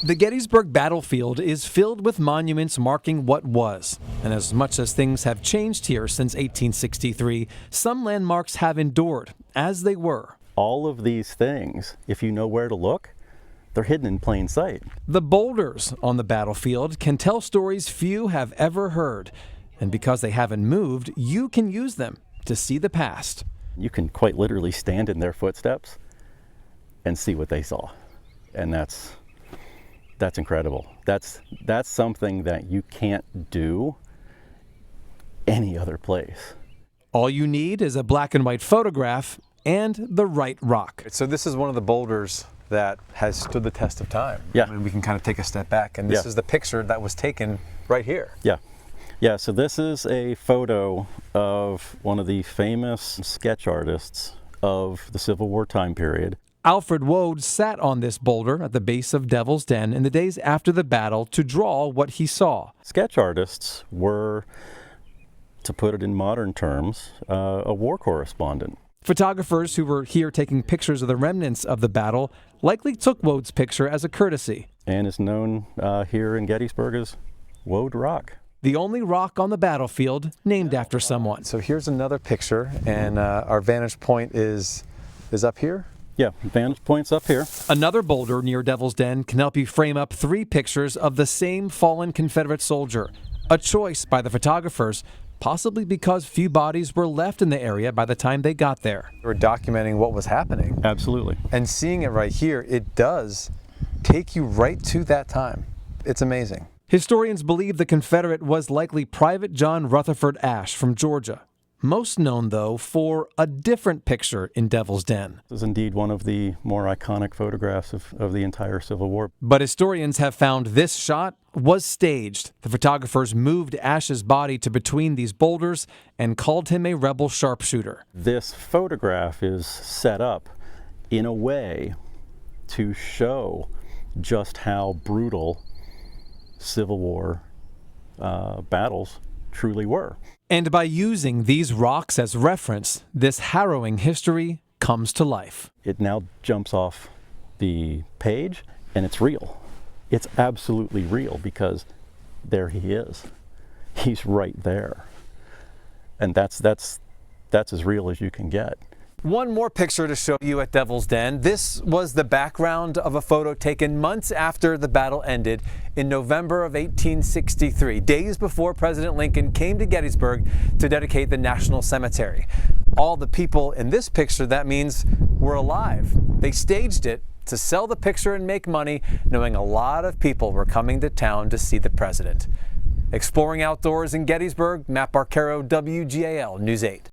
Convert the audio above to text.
The Gettysburg battlefield is filled with monuments marking what was. And as much as things have changed here since 1863, some landmarks have endured as they were. All of these things, if you know where to look, they're hidden in plain sight. The boulders on the battlefield can tell stories few have ever heard. And because they haven't moved, you can use them to see the past. You can quite literally stand in their footsteps and see what they saw. And that's incredible. That's something that you can't do any other place. All you need is a black and white photograph and the right rock. So this is one of the boulders that has stood the test of time. Yeah. I mean, we can kind of take a step back, and this is the picture that was taken right here. Yeah, so this is a photo of one of the famous sketch artists of the Civil War time period. Alfred Woad sat on this boulder at the base of Devil's Den in the days after the battle to draw what he saw. Sketch artists were, to put it in modern terms, a war correspondent. Photographers who were here taking pictures of the remnants of the battle likely took Woad's picture as a courtesy. And is known here in Gettysburg as Woad Rock. The only rock on the battlefield named after someone. So here's another picture, and our vantage point is up here. Yeah, vantage point's up here. Another boulder near Devil's Den can help you frame up 3 pictures of the same fallen Confederate soldier. A choice by the photographers, possibly because few bodies were left in the area by the time they got there. We're documenting what was happening. Absolutely. And seeing it right here, it does take you right to that time. It's amazing. Historians believe the Confederate was likely Private John Rutherford Ashe from Georgia. Most known, though, for a different picture in Devil's Den. This is indeed one of the more iconic photographs of the entire Civil War. But historians have found this shot was staged. The photographers moved Ashe's body to between these boulders and called him a rebel sharpshooter. This photograph is set up in a way to show just how brutal Civil War battles truly were. And by using these rocks as reference, this harrowing history comes to life. It now jumps off the page, and it's real. It's absolutely real, because there he is. He's right there. And that's as real as you can get. One more picture to show you at Devil's Den. This was the background of a photo taken months after the battle ended in November of 1863, days before President Lincoln came to Gettysburg to dedicate the National Cemetery. All the people in this picture, that means, were alive. They staged it to sell the picture and make money, knowing a lot of people were coming to town to see the president. Exploring outdoors in Gettysburg, Matt Barcaro, WGAL News 8.